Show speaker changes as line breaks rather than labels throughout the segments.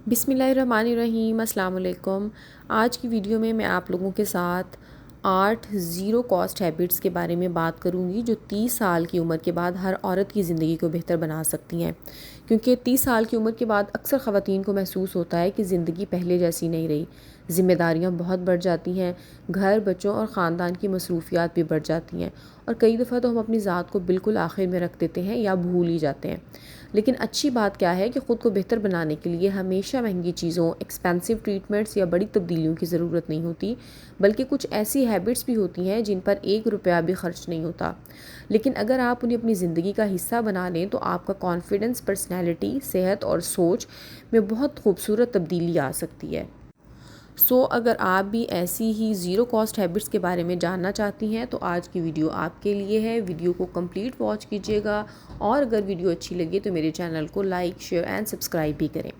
بسم اللہ الرحمن الرحیم۔ السلام علیکم۔ آج کی ویڈیو میں آپ لوگوں کے ساتھ 8 زیرو کاسٹ ہیبٹس کے بارے میں بات کروں گی جو 30 سال کی عمر کے بعد ہر عورت کی زندگی کو بہتر بنا سکتی ہیں، کیونکہ 30 سال کی عمر کے بعد اکثر خواتین کو محسوس ہوتا ہے کہ زندگی پہلے جیسی نہیں رہی، ذمہ داریاں بہت بڑھ جاتی ہیں، گھر، بچوں اور خاندان کی مصروفیات بھی بڑھ جاتی ہیں، اور کئی دفعہ تو ہم اپنی ذات کو بالکل آخر میں رکھ دیتے ہیں یا بھول ہی جاتے ہیں۔ لیکن اچھی بات کیا ہے کہ خود کو بہتر بنانے کے لیے ہمیشہ مہنگی چیزوں، ایکسپینسو ٹریٹمنٹس یا بڑی تبدیلیوں کی ضرورت نہیں ہوتی، بلکہ کچھ ایسی ہیبٹس بھی ہوتی ہیں جن پر 1 روپیہ بھی خرچ نہیں ہوتا، لیکن اگر آپ انہیں اپنی زندگی کا حصہ بنا لیں تو آپ کا کانفیڈنس، پرسنالٹی، صحت اور سوچ میں بہت خوبصورت تبدیلی آ سکتی ہے۔ اگر آپ بھی ایسی ہی زیرو کاسٹ ہیبٹس کے بارے میں جاننا چاہتی ہیں تو آج کی ویڈیو آپ کے لیے ہے۔ ویڈیو کو کمپلیٹ واچ کیجیے گا، اور اگر ویڈیو اچھی لگے تو میرے چینل کو لائک، شیئر اینڈ سبسکرائب بھی کریں۔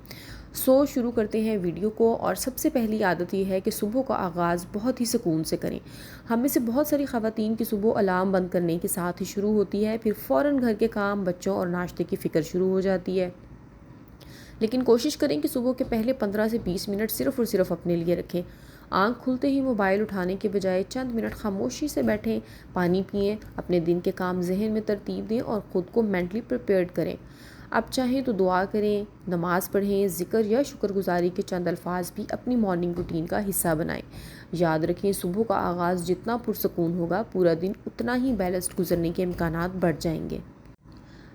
شروع کرتے ہیں ویڈیو کو، اور سب سے پہلی عادت یہ ہے کہ صبح کا آغاز بہت ہی سکون سے کریں۔ ہم میں سے بہت ساری خواتین کی صبح الارم بند کرنے کے ساتھ ہی شروع ہوتی ہے، پھر فوراً گھر کے کام، بچوں اور ناشتے کی فکر شروع ہو جاتی ہے۔ لیکن کوشش کریں کہ صبح کے پہلے 15 سے 20 منٹ صرف اور صرف اپنے لیے رکھیں۔ آنکھ کھلتے ہی موبائل اٹھانے کے بجائے چند منٹ خاموشی سے بیٹھیں، پانی پئیں، اپنے دن کے کام ذہن میں ترتیب دیں اور خود کو مینٹلی پریپیئرڈ کریں۔ اب چاہیں تو دعا کریں، نماز پڑھیں، ذکر یا شکر گزاری کے چند الفاظ بھی اپنی مارننگ روٹین کا حصہ بنائیں۔ یاد رکھیں، صبح کا آغاز جتنا پرسکون ہوگا، پورا دن اتنا ہی بیلنسڈ گزرنے کے امکانات بڑھ جائیں گے۔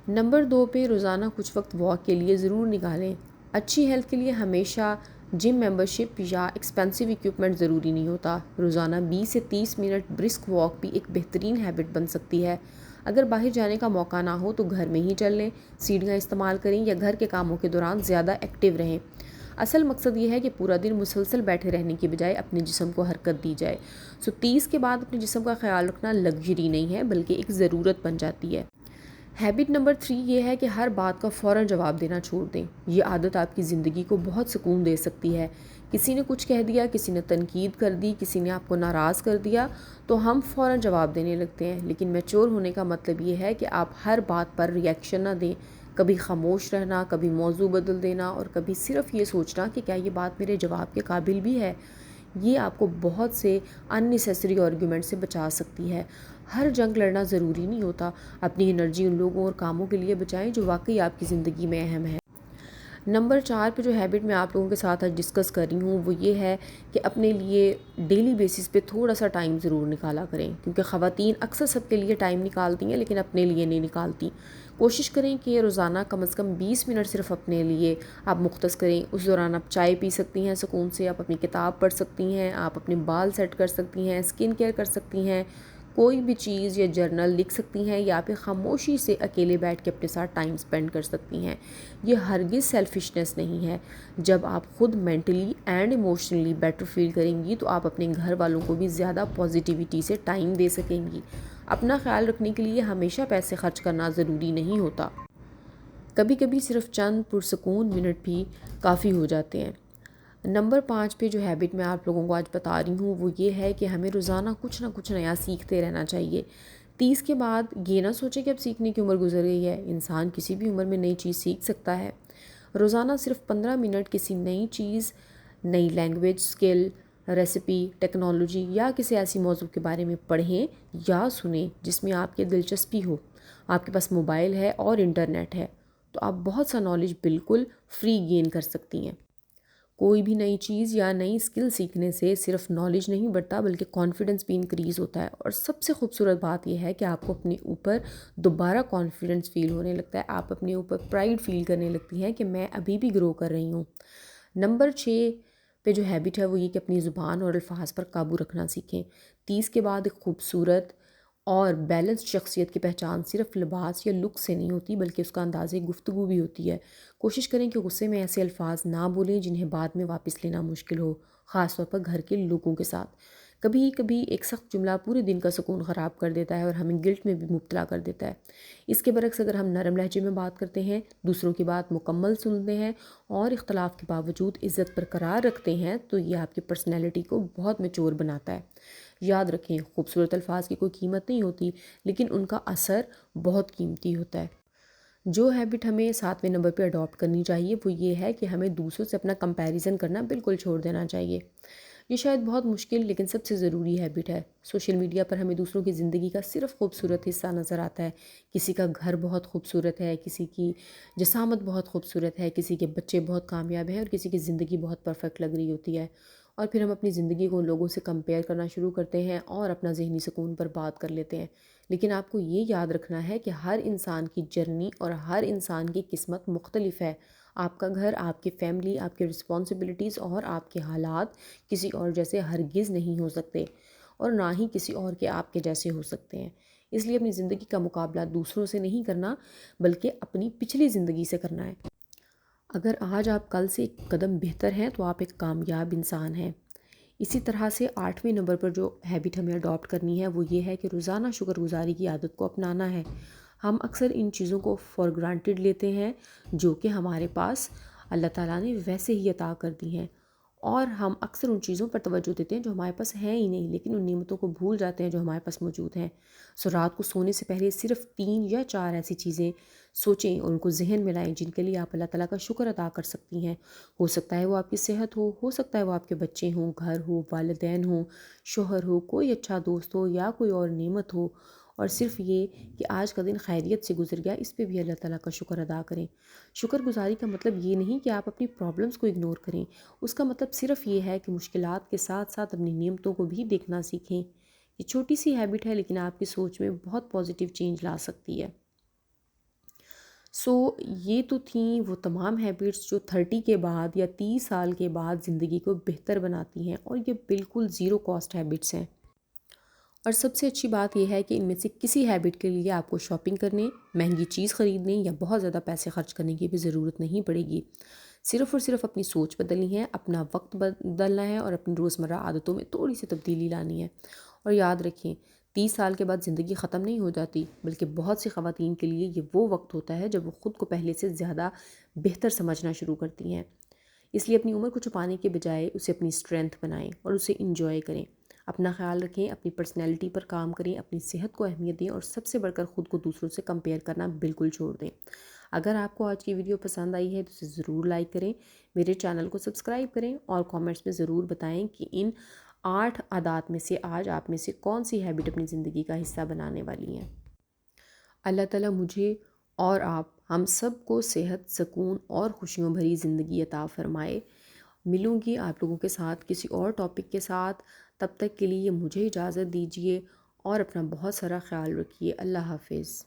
نمبر 2 پہ روزانہ کچھ وقت واک کے لیے ضرور نکالیں۔ اچھی ہیلتھ کے لیے ہمیشہ جم ممبرشپ یا ایکسپینسو ایکوپمنٹ ضروری نہیں ہوتا۔ روزانہ 20 سے 30 منٹ برسک واک بھی ایک بہترین ہیبٹ بن سکتی ہے۔ اگر باہر جانے کا موقع نہ ہو تو گھر میں ہی چل لیں، سیڑھیاں استعمال کریں یا گھر کے کاموں کے دوران زیادہ ایکٹیو رہیں۔ اصل مقصد یہ ہے کہ پورا دن مسلسل بیٹھے رہنے کی بجائے اپنے جسم کو حرکت دی جائے۔ 30 کے بعد اپنے جسم کا خیال رکھنا لگژری نہیں ہے بلکہ ایک ضرورت بن جاتی ہے۔ ہیبٹ نمبر 3 یہ ہے کہ ہر بات کا فوراً جواب دینا چھوڑ دیں۔ یہ عادت آپ کی زندگی کو بہت سکون دے سکتی ہے۔ کسی نے کچھ کہہ دیا، کسی نے تنقید کر دی، کسی نے آپ کو ناراض کر دیا تو ہم فوراً جواب دینے لگتے ہیں، لیکن میچور ہونے کا مطلب یہ ہے کہ آپ ہر بات پر ری ایکشن نہ دیں۔ کبھی خاموش رہنا، کبھی موضوع بدل دینا، اور کبھی صرف یہ سوچنا کہ کیا یہ بات میرے جواب کے قابل بھی ہے، یہ آپ کو بہت سے ان نیسیسری آرگیومنٹ سے بچا سکتی ہے۔ ہر جنگ لڑنا ضروری نہیں ہوتا، اپنی انرجی ان لوگوں اور کاموں کے لیے بچائیں جو واقعی آپ کی زندگی میں اہم ہے۔ نمبر 4 پہ جو ہیبٹ میں آپ لوگوں کے ساتھ آج ڈسکس کر رہی ہوں وہ یہ ہے کہ اپنے لیے ڈیلی بیسس پہ تھوڑا سا ٹائم ضرور نکالا کریں، کیونکہ خواتین اکثر سب کے لیے ٹائم نکالتی ہیں لیکن اپنے لیے نہیں نکالتی۔ کوشش کریں کہ روزانہ کم از کم 20 منٹ صرف اپنے لیے آپ مختص کریں۔ اس دوران آپ چائے پی سکتی ہیں سکون سے، آپ اپنی کتاب پڑھ سکتی ہیں، آپ اپنے بال سیٹ کر سکتی ہیں، اسکن کیئر کر سکتی ہیں، کوئی بھی چیز یا جرنل لکھ سکتی ہیں، یا پھر خاموشی سے اکیلے بیٹھ کے اپنے ساتھ ٹائم سپینڈ کر سکتی ہیں۔ یہ ہرگز سیلفشنس نہیں ہے۔ جب آپ خود mentally and emotionally better feel کریں گی تو آپ اپنے گھر والوں کو بھی زیادہ پازیٹیوٹی سے ٹائم دے سکیں گی۔ اپنا خیال رکھنے کے لیے ہمیشہ پیسے خرچ کرنا ضروری نہیں ہوتا، کبھی کبھی صرف چند پرسکون منٹ بھی کافی ہو جاتے ہیں۔ نمبر 5 پہ جو ہیبٹ میں آپ لوگوں کو آج بتا رہی ہوں وہ یہ ہے کہ ہمیں روزانہ کچھ نہ کچھ نیا سیکھتے رہنا چاہیے۔ 30 کے بعد یہ نہ سوچیں کہ اب سیکھنے کی عمر گزر گئی ہے، انسان کسی بھی عمر میں نئی چیز سیکھ سکتا ہے۔ روزانہ صرف 15 منٹ کسی نئی چیز، نئی لینگویج، اسکل، ریسیپی، ٹیکنالوجی یا کسی ایسی موضوع کے بارے میں پڑھیں یا سنیں جس میں آپ کی دلچسپی ہو۔ آپ کے پاس موبائل ہے اور انٹرنیٹ ہے تو آپ بہت سا نالج بالکل فری گین کر سکتی ہیں۔ کوئی بھی نئی چیز یا نئی اسکل سیکھنے سے صرف نالج نہیں بڑھتا بلکہ کانفیڈنس بھی انکریز ہوتا ہے، اور سب سے خوبصورت بات یہ ہے کہ آپ کو اپنے اوپر دوبارہ کانفیڈنس فیل ہونے لگتا ہے، آپ اپنے اوپر پرائیڈ فیل کرنے لگتی ہیں کہ میں ابھی بھی گرو کر رہی ہوں۔ نمبر 6 پہ جو ہیبٹ ہے وہ یہ کہ اپنی زبان اور الفاظ پر قابو رکھنا سیکھیں۔ 30 کے بعد ایک خوبصورت اور بیلنس شخصیت کی پہچان صرف لباس یا لک سے نہیں ہوتی بلکہ اس کا انداز گفتگو بھی ہوتی ہے۔ کوشش کریں کہ غصے میں ایسے الفاظ نہ بولیں جنہیں بعد میں واپس لینا مشکل ہو، خاص طور پر گھر کے لوگوں کے ساتھ۔ کبھی کبھی ایک سخت جملہ پورے دن کا سکون خراب کر دیتا ہے اور ہمیں گلٹ میں بھی مبتلا کر دیتا ہے۔ اس کے برعکس اگر ہم نرم لہجے میں بات کرتے ہیں، دوسروں کی بات مکمل سنتے ہیں اور اختلاف کے باوجود عزت برقرار رکھتے ہیں تو یہ آپ کی پرسنالٹی کو بہت میچور بناتا ہے۔ یاد رکھیں، خوبصورت الفاظ کی کوئی قیمت نہیں ہوتی لیکن ان کا اثر بہت قیمتی ہوتا ہے۔ جو ہیبٹ ہمیں 7ویں نمبر پہ اڈاپٹ کرنی چاہیے وہ یہ ہے کہ ہمیں دوسروں سے اپنا کمپیریزن کرنا بالکل چھوڑ دینا چاہیے۔ یہ شاید بہت مشکل لیکن سب سے ضروری ہیبٹ ہے۔ سوشل میڈیا پر ہمیں دوسروں کی زندگی کا صرف خوبصورت حصہ نظر آتا ہے۔ کسی کا گھر بہت خوبصورت ہے، کسی کی جسامت بہت خوبصورت ہے، کسی کے بچے بہت کامیاب ہیں اور کسی کی زندگی بہت پرفیکٹ لگ رہی ہوتی ہے، اور پھر ہم اپنی زندگی کو لوگوں سے کمپیئر کرنا شروع کرتے ہیں اور اپنا ذہنی سکون پر بات کر لیتے ہیں۔ لیکن آپ کو یہ یاد رکھنا ہے کہ ہر انسان کی جرنی اور ہر انسان کی قسمت مختلف ہے۔ آپ کا گھر، آپ کی فیملی، آپ کے رسپانسبلٹیز اور آپ کے حالات کسی اور جیسے ہرگز نہیں ہو سکتے، اور نہ ہی کسی اور کے آپ کے جیسے ہو سکتے ہیں۔ اس لیے اپنی زندگی کا مقابلہ دوسروں سے نہیں کرنا بلکہ اپنی پچھلی زندگی سے کرنا ہے۔ اگر آج آپ کل سے ایک قدم بہتر ہیں تو آپ ایک کامیاب انسان ہیں۔ اسی طرح سے 8ویں نمبر پر جو ہیبٹ ہمیں اڈاپٹ کرنی ہے وہ یہ ہے کہ روزانہ شکر گزاری کی عادت کو اپنانا ہے۔ ہم اکثر ان چیزوں کو فار گرانٹیڈ لیتے ہیں جو کہ ہمارے پاس اللہ تعالیٰ نے ویسے ہی عطا کر دی ہیں، اور ہم اکثر ان چیزوں پر توجہ دیتے ہیں جو ہمارے پاس ہیں ہی نہیں، لیکن ان نعمتوں کو بھول جاتے ہیں جو ہمارے پاس موجود ہیں۔ سو رات کو سونے سے پہلے صرف 3 یا 4 ایسی چیزیں سوچیں اور ان کو ذہن میں لائیں جن کے لیے آپ اللہ تعالیٰ کا شکر ادا کر سکتی ہیں۔ ہو سکتا ہے وہ آپ کی صحت ہو سکتا ہے وہ آپ کے بچے ہوں، گھر ہو، والدین ہوں، شوہر ہو، کوئی اچھا دوست ہو یا کوئی اور نعمت ہو، اور صرف یہ کہ آج کا دن خیریت سے گزر گیا، اس پہ بھی اللہ تعالیٰ کا شکر ادا کریں۔ شکر گزاری کا مطلب یہ نہیں کہ آپ اپنی پرابلمس کو اگنور کریں، اس کا مطلب صرف یہ ہے کہ مشکلات کے ساتھ ساتھ اپنی نعمتوں کو بھی دیکھنا سیکھیں۔ یہ چھوٹی سی ہیبٹ ہے لیکن آپ کی سوچ میں بہت پازیٹیو چینج لا سکتی ہے۔ یہ تو تھیں وہ تمام ہیبٹس جو 30 کے بعد یا 30 سال کے بعد زندگی کو بہتر بناتی ہیں، اور یہ بالکل زیرو کاسٹ ہیبٹس ہیں۔ اور سب سے اچھی بات یہ ہے کہ ان میں سے کسی ہیبٹ کے لیے آپ کو شاپنگ کرنے، مہنگی چیز خریدنے یا بہت زیادہ پیسے خرچ کرنے کی بھی ضرورت نہیں پڑے گی۔ صرف اور صرف اپنی سوچ بدلنی ہے، اپنا وقت بدلنا ہے اور اپنی روزمرہ عادتوں میں تھوڑی سی تبدیلی لانی ہے۔ اور یاد رکھیں، 30 سال کے بعد زندگی ختم نہیں ہو جاتی، بلکہ بہت سی خواتین کے لیے یہ وہ وقت ہوتا ہے جب وہ خود کو پہلے سے زیادہ بہتر سمجھنا شروع کرتی ہیں۔ اس لیے اپنی عمر کو چھپانے کے بجائے اسے اپنی اسٹرینتھ بنائیں اور اسے انجوائے کریں۔ اپنا خیال رکھیں، اپنی پرسنالٹی پر کام کریں، اپنی صحت کو اہمیت دیں، اور سب سے بڑھ کر خود کو دوسروں سے کمپیئر کرنا بالکل چھوڑ دیں۔ اگر آپ کو آج کی ویڈیو پسند آئی ہے تو اسے ضرور لائک کریں، میرے چینل کو سبسکرائب کریں، اور کامنٹس میں ضرور بتائیں کہ ان 8 عادات میں سے آج آپ میں سے کون سی ہیبٹ اپنی زندگی کا حصہ بنانے والی ہیں۔ اللہ تعالیٰ مجھے اور ہم سب کو صحت، سکون اور خوشیوں بھری زندگی عطا فرمائے۔ ملوں گی آپ لوگوں کے ساتھ کسی اور ٹاپک کے ساتھ، تب تک کے لیے مجھے اجازت دیجیے اور اپنا بہت سارا خیال رکھیے۔ اللہ حافظ۔